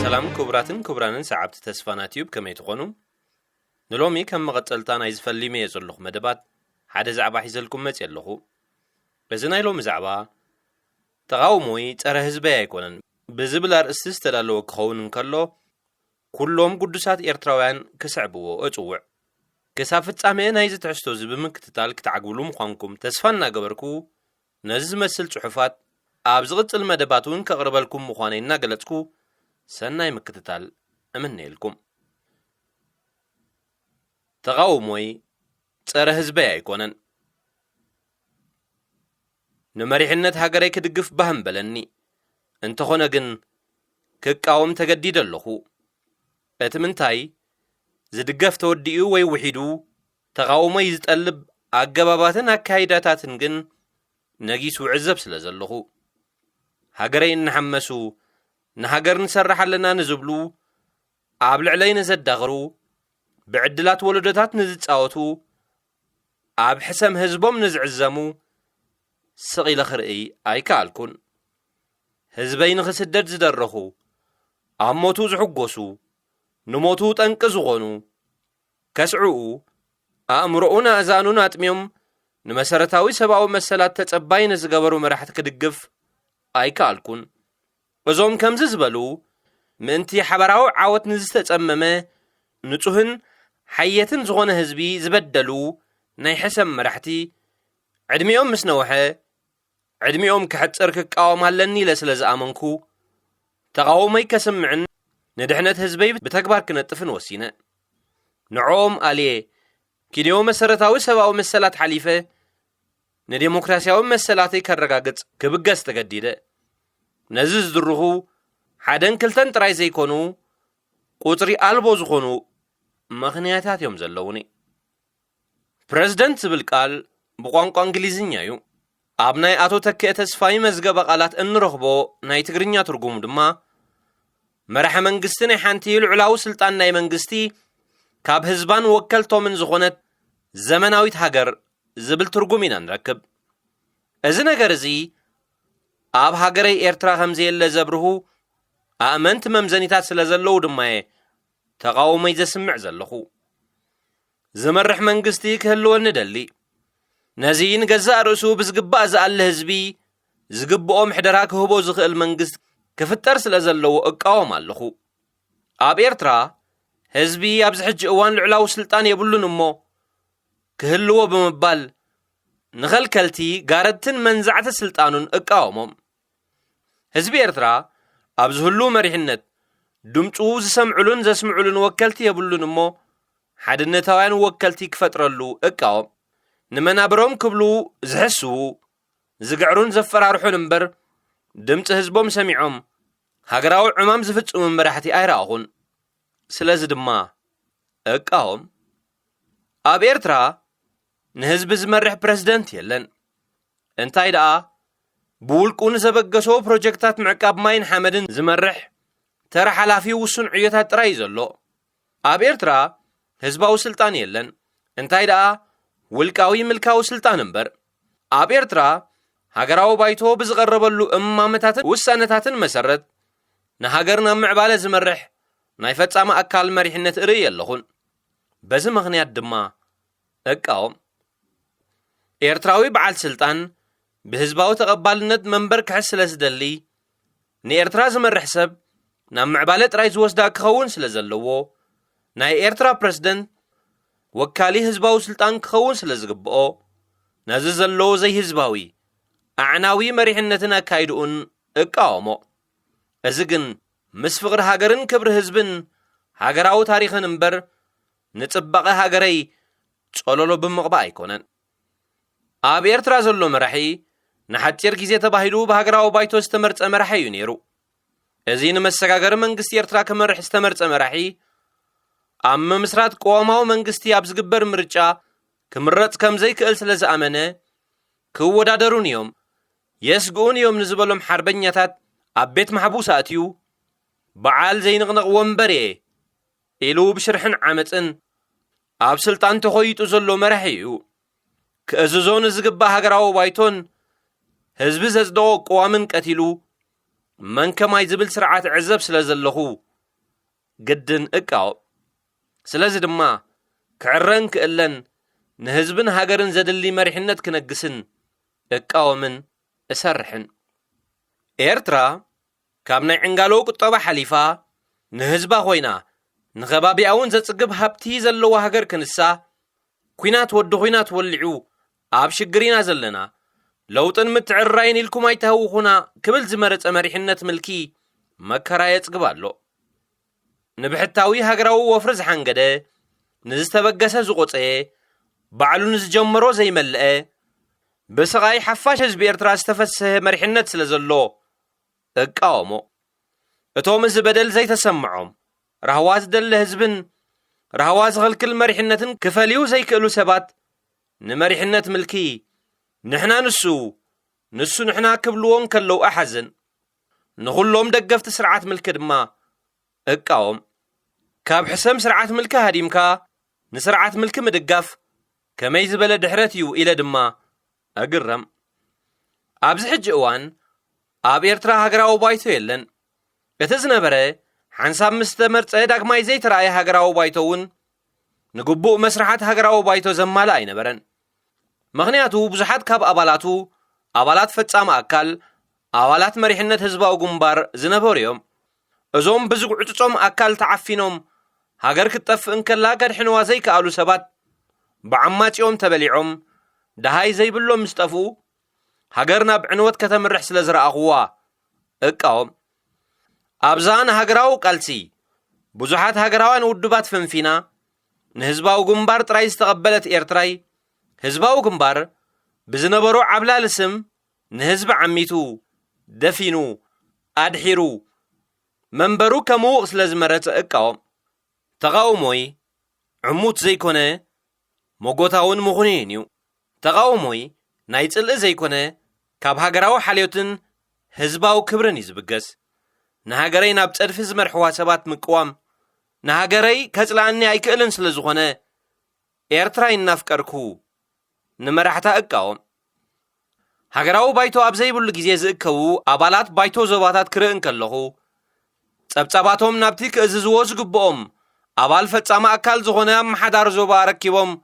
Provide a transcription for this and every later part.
ሰላም ክቡራትን ክቡራንን ሰዓብቲ ተስፋና ቲዩብ ከመይ ትኾኑ ንሎሚ ከም መቐጠልታ ናይ ዝፈልሜ የዘለኹ መደባት ሓደ ዛዕባ ሒዘልኩም መጽ የለኹ በዚ ናይ ሎሚ ዛዕባ ተቃውሞይ ጸረ ህዝበይ ኣይኮነን ብዝብል ኣርእስቲ ዝተዳለወ ክኸውን እንከሎ ኩሎም ቅዱሳት ኤርትራውያን ክስዕብዎ እጽውዕ ክሳብ ፍጻሜ ናይ ዝትሕዝቶ ብምክትታል ክትዓግብሉ ምዃንኩም ተስፋ እናገበርኩ ነዚ ዝመስል ጽሑፋት ኣብ ዝቕጽል መደባት እውን ከቕርበልኩም ምዃነይ እናገለጽኩ ሰናይ ምክትታል እምነየልኩም ተቃውሞይ ጸረ ህዝበይ ኣይኮነን ንመሪሕነት ሃገረይ ክድግፍ ባህም በለኒ እንተኾነ ግን ክቃወም ተገዲደ ኣለኹ እቲ ምንታይ ዝድገፍ ተወዲኡ ወይ ውሒዱ ተቃውሞይ ዝጠልብ ኣገባባትን ኣካይዳታትን ግን ነጊሱ ዕዘብ ስለ ዘለኹ ሃገረይ እንሐመሱ ንሃገር ንሰርሕ ኣለና ንዝብሉ ኣብ ልዕለይ ንዘዳኽሩ ብዕድላት ወለዶታት ንዝጻወቱ ኣብ ሕሰም ህዝቦም ንዝዕዘሙ ስቂለ ክርኢ ኣይከኣልኩን ህዝበይ ንኽስደድ ዝደረኹ ኣብ ሞቱ ዝሕጐሱ ንሞቱ ጠንቂ ዝኾኑ ከስዕኡ ኣእምሮኡን ኣእዛኑን ኣጥምዮም ንመሰረታዊ ሰብኣዊ መሰላት ተጸባይ ንዝገበሩ መራሕቲ ክድግፍ ኣይከኣልኩን እዞም ከምዚ ዝበሉ ምእንቲ ሓበራዊ ዓወት ንዝተጸመመ ንጹህን ሓየትን ዝኾነ ህዝቢ ዝበደሉ ናይ ሕሰም መራሕቲ ዕድሚኦም ምስ ነውሐ ዕድሚኦም ክሕጽር ክቃወም ኣለኒ ኢለ ስለ ዝኣመንኩ ተቃውሞይ ከስምዕን ንድሕነት ህዝበይ ብተግባር ክነጥፍን ወሲነ ንዖም ኣልየ ኪድዮ መሰረታዊ ሰብኣዊ መሰላት ሓሊፈ ንዴሞክራሲያዊ መሰላተይ ከረጋግጽ ክብገስ ተገዲደ ነዚ ዝድርኹ ሓደን ክልተን ጥራይ ዘይኮኑ ቁጽሪ ኣልቦ ዝኾኑ ምኽንያታት እዮም ዘለውኒ ፕሬዝደንት ዝብል ቃል ብቋንቋ እንግሊዝኛ እዩ ኣብ ናይ ኣቶ ተክአ ተስፋይ መዝገበ ቃላት እንረኽቦ ናይ ትግርኛ ትርጉሙ ድማ መራሒ መንግስቲ ናይ ሓንቲ ልዕላዊ ስልጣን ናይ መንግስቲ ካብ ህዝባን ወከልቶምን ዝኾነት ዘመናዊት ሃገር ዝብል ትርጉም ኢና ንረክብ እዚ ነገር እዚ ኣብ ሃገረይ ኤርትራ ከምዘየለ ዘብርሁ ኣእመንቲ መምዘኒታት ስለ ዘለዉ ድማ ተቃውሞይ ዘስምዕ ዘለኹ ዝመርሕ መንግስቲ ክህልወኒ ደሊ ነዚ ንገዛእ ርእሱ ብዝግባእ ዝኣለ ህዝቢ ዝግብኦ ምሕደራ ክህቦ ዝኽእል መንግስት ክፍጠር ስለ ዘለዎ እቃወም ኣለኹ ኣብ ኤርትራ ህዝቢ ኣብዚ ሕጂ እዋን ልዕላዊ ስልጣን የብሉን እሞ ክህልዎ ብምባል ንኸልከልቲ ጋረድትን መንዛዕቲ ስልጣኑን እቃወሞም ህዝቢ ኤርትራ ኣብ ዝህሉ መሪሕነት ድምፁ ዝሰምዑሉን ዘስምዑሉን ወከልቲ የብሉን እሞ ሓድነታውያን ወከልቲ ክፈጥረሉ እቃወም ንመናብሮም ክብሉ ዝሕስቡ ዝግዕሩን ዘፈራርሑን እምበር ድምፂ ህዝቦም ሰሚዖም ሃገራዊ ዕማም ዝፍጽሙ መራሕቲ ኣይረኣኹን ስለዚ ድማ እቃወም ኣብ ኤርትራ ንህዝቢ ዝመርሕ ፕሬዝደንት የለን እንታይ ደኣ ብውልቁ ንዘበገሶ ፕሮጀክታት ምዕቃብ ማይን ሓመድን ዝመርሕ ተራ ሓላፊ ውሱን ዕዮታት ጥራይ ዘሎ ኣብ ኤርትራ ህዝባዊ ስልጣን የለን እንታይ ደኣ ውልቃዊ ምልካዊ ስልጣን እምበር ኣብ ኤርትራ ሃገራዊ ባይቶ ብዝቐረበሉ እማመታትን ውሳነታትን መሰረት ንሃገርና ምዕባለ ዝመርሕ ናይ ፈጻሚ ኣካል መሪሕነት እርኢ ኣለኹን በዚ ምኽንያት ድማ እቃወም ኤርትራዊ በዓል ስልጣን ብህዝባዊ ተቐባልነት መንበር ክሕስ ስለ ዝደሊ ንኤርትራ ዝመርሕ ሰብ ናብ ምዕባለ ጥራይ ዝወስዳ ክኸውን ስለ ዘለዎ ናይ ኤርትራ ፕሬዝደንት ወካሊ ህዝባዊ ስልጣን ክኸውን ስለ ዝግብኦ ነዚ ዘለዎ ዘይህዝባዊ ኣዕናዊ መሪሕነትን ኣካይድኡን እቃወሞ እዚ ግን ምስ ፍቕሪ ሃገርን ክብሪ ህዝብን ሃገራዊ ታሪኽን እምበር ንጽባቐ ሃገረይ ጸለሎ ብምቕባእ ኣይኮነን ኣብ ኤርትራ ዘሎ መራሒ ንሓፂር ግዜ ተባሂሉ ብሃገራዊ ባይቶ ዝተመርጸ መራሒ እዩ ነይሩ እዚ ንመሰጋገሪ መንግስቲ ኤርትራ ክመርሕ ዝተመርጸ መራሒ ኣብ ምምስራት ቆዋማዊ መንግስቲ ኣብ ዝግበር ምርጫ ክምረጽ ከምዘይክእል ስለ ዝኣመነ ክወዳደሩን እዮም የስግኡን እዮም ንዝበሎም ሓርበኛታት ኣብ ቤት ማሕቡስ ኣትዩ በዓል ዘይንቕንቕ ወንበር እየ ኢሉ ብሽርሕን ዓመፅን ኣብ ስልጣን ተኾይጡ ዘሎ መራሒ እዩ ክእዝዞ ንዝግባእ ሃገራዊ ባይቶን ህዝቢ ዘጽደቆ ቆዋምን ቀቲሉ መንከማይ ዝብል ስርዓት ዕዘብ ስለ ዘለኹ ግድን እቃው ስለዚ ድማ ክዕረን ክእለን ንህዝብን ሃገርን ዘድሊ መሪሕነት ክነግስን እቃወምን እሰርሕን ኤርትራ ካብ ናይ ዕንጋሎ ቁጠባ ሓሊፋ ንህዝባ ኮይና ንኸባቢያውን ዘጽግብ ሃብቲ ዘለዋ ሃገር ክንሳ ኩናት ወዲ ኩናት ወልዑ ኣብ ሽግሪና ዘለና ለውጥን ምትዕራይን ኢልኩም ኣይተህውኹና ክብል ዝመረጸ መሪሕነት ምልኪ መከራ የጽግብ ኣሎ ንብሕታዊ ሃገራዊ ወፍሪ ዝሓንገደ ንዝተበገሰ ዝቆፀየ ባዕሉን ዝጀመሮ ዘይመልአ ብስቓይ ሓፋሽ ህዝቢ ኤርትራ ዝተፈስሐ መሪሕነት ስለ ዘሎ እቃወሞ እቶም እዚ በደል ዘይተሰምዖም ራህዋ ዝደለ ህዝብን ራህዋ ዝኽልክል መሪሕነትን ክፈልዩ ዘይክእሉ ሰባት ንመሪሕነት ምልኪ ንሕና ንሱ ንሕና ክብልዎን ከለው ኣሓዝን ንኹሎም ደገፍቲ ስርዓት ምልኪ ድማ እቃወም ካብ ሕሰም ስርዓት ምልኪ ሃዲምካ ንስርዓት ምልኪ ምድጋፍ ከመይ ዝበለ ድሕረት እዩ ኢለ ድማ أقرم أبزحج أوان أب إرترا هجراو بايتو يلن اتزنا برا حنساب مستمر تصيدك ما يزيت رأي هجراو بايتوون نقبو مسرحات هجراو بايتو زمالا أين برن مغنياتو بزحات كاب أبالات فتسام أكل أبالات مريحنة هزباو جنبار زنبوريوم أزوم بزقعتهم أكل تعفينهم هجر كتف إنكلا قد حنوا زي كألو سبات بعمات يوم تبليعهم دهاي زي بلو مستفو هجرنا بعنوت كتمرح سلزر أغوا اقاوم أبزان هجراو قلسي بزحات هجراوان ودبات فنفينا نهزباو جنبار تراي استقبلت إيرتراي هزباو جنبار بزنبرو عبلا لسم نهزب عميتو دفينو أدحيرو منبرو كمو سلزمرت اقاوم تقاوموي عموت زي كونه موغوتاون مغنينيو تقاوموي نايتل زي كونه كاب هاجراو حاليوتن هزباو كبرن يزبقس نهاجري نابترف زمر حواسبات مقوام نهاجري كزلاني ايكلن سلزخونه إيرتراي نافكركو نمرحتا اقاوم هاجراو بايتو ابزي بلو غيزي زكو ابالات بايتو زوباتات كرئن كلخو صبصباتهم نابتيك اززو زغبوم أبال فتسامة أكل زغنا محدار زوبا ركبهم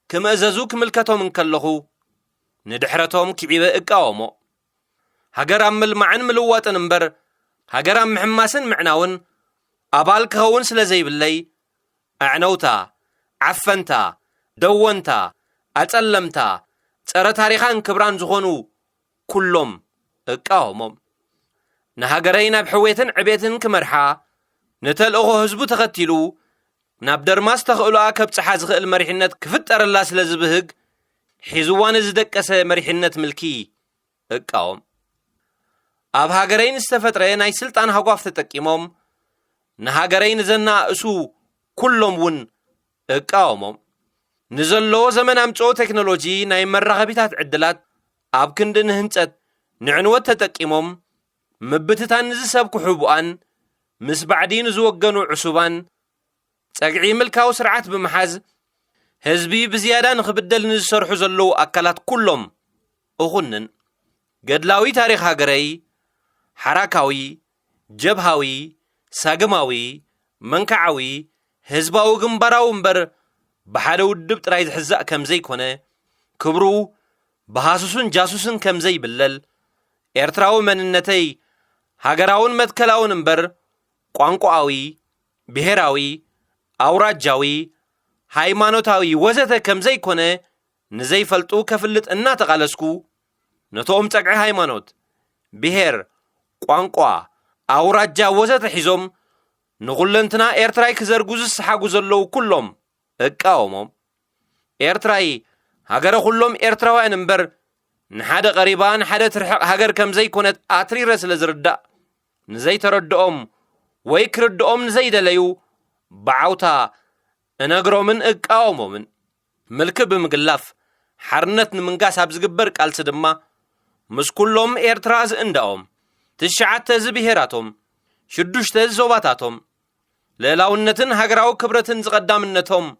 كم أزازو كملكتهم انكاللخو ندحرتهم كعيبا اقاومو هاقر أمل معن ملوات نمبر هاقر أم محماسن معناون أبال كهون سلزي باللي أعنوتا عفنتا دوونتا أتألمتا ترى تاريخان كبران زغنو كلهم اقاومو نهاقرين بحويتن عبيتن كمرحا نتلقو هزبو تغتلو نابدر ما استخقلو آكب تحاز غير مريحنات كفتر الله سلزبهق حيزوان زدكس مريحنات ملكي اقاوم اب هاقرين استفترين اي سلطان هقواف تتكيموم نهاقرين زنا اسو كلهم ون اقاوموم نزلو زمن امتو تكنولوجي ناي مرغبيتات عدلات اب كندن هنتت نعنوت تتكيموم مبتتان نزسب كحبوان مس بعدين زوجنو عصوبان تقعي ملكاو سرعات بمحاز هزبي بزيادة نخبدل نزسرحو زلو أكلات كلهم أغنن قدلاوي تاريخ هاقري حراكاوي جبهاوي ساقماوي منكعاوي هزباو قنبراو مبر بحالو الدبت رايز حزاء كم زي كونه كبرو بهاسوسن جاسوسن كم زي بلل إرتراو من النتي هاقراون مدكلاون مبر قوانقواوي بهراوي أوراجاوي هايمانوتاوي وزته كم زي كونه نزي فلتو كفلت انا تقالسكو نتوم تقعي هايمانوت بهر قوانقوا أوراجا وزته حزوم نغلنتنا إيرتراي كزرقوز السحاقو زلو كلهم اقاومهم إيرتراي هاقر كلهم إيرتراوين انبر نحاد قريبان حدا ترحق هاقر كم زي كونت آتري رسل زردا نزي تردقهم ويكردقهم نزي دليو بعوتا انقرو من اقاومو من ملكب مقلاف حرنت نمنقاس هبزقبر قالس دما مس كلهم إيرتراز اندقهم تشعات تزبيهراتهم شدوش تزوباتاتهم للاونتن هاقراو كبرتن زقدامنتهم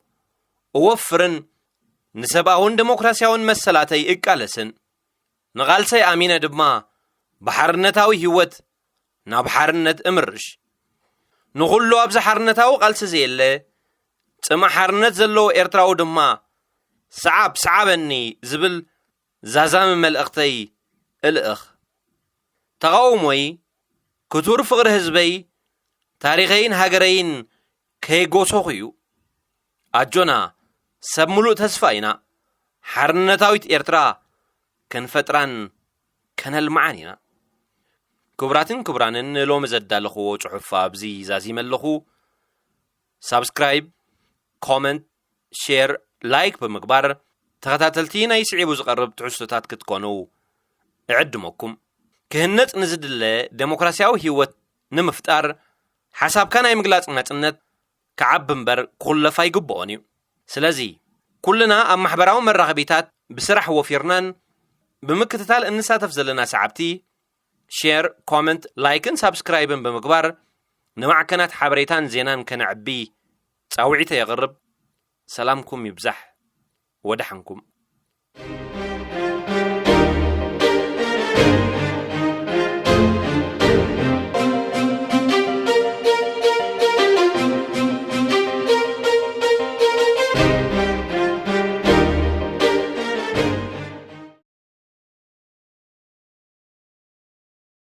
ووفرن نسباون ديمقراسياون مسلاتي اقالسن نغالسي امينه دما بحرنتاوي هيوت ناب حرنت امرش ንኹሉ ኣብዚ ሓርነታዊ ቃልሲ ዘየለ ጽማዕ ሓርነት ዘለዎ ኤርትራዊ ድማ ሰዓበኒ ዝብል ዛዛሚ መልእኽተይ እልእኽ ተቃውሞይ ክቱር ፍቕሪ ህዝበይ ታሪኸይን ሃገረይን ከይጎሶኽ እዩ ኣጆና ሰብ ሙሉእ ተስፋ ኢና ሓርነታዊት ኤርትራ ከንፈጥራን ከነልማዓን ኢና ክቡራትን ክቡራንን ሎሚ ዘዳለኽዎ ጽሑፍ ኣብዚ ዛዚመ ኣለኹ ሳብስክራይብ ኮመንት ሼር ላይክ ብምግባር ተኸታተልቲ ናይ ስዒቡ ዝቐርብ ትሕዝቶታት ክትኮኑ እዕድመኩም ክህነጽ ንዝድለ ዴሞክራሲያዊ ህይወት ንምፍጣር ሓሳብካ ናይ ምግላጽ ነጽነት ከዓቢ እምበር ክኹለፋ ይግብኦን እዩ ስለዚ ኩልና ኣብ ማሕበራዊ መራኸቢታት ብስራሕ ወፊርናን ብምክትታል እንሳተፍ ዘለና ሰዓብቲ ሼር ኮመንት ላይክን ሳብስክራይብን ብምግባር ንማዕከናት ሓበሬታን ዜናን ከነዕቢ ጻውዒተ የቕርብ ሰላምኩም ይብዛሕ ወደሓንኩም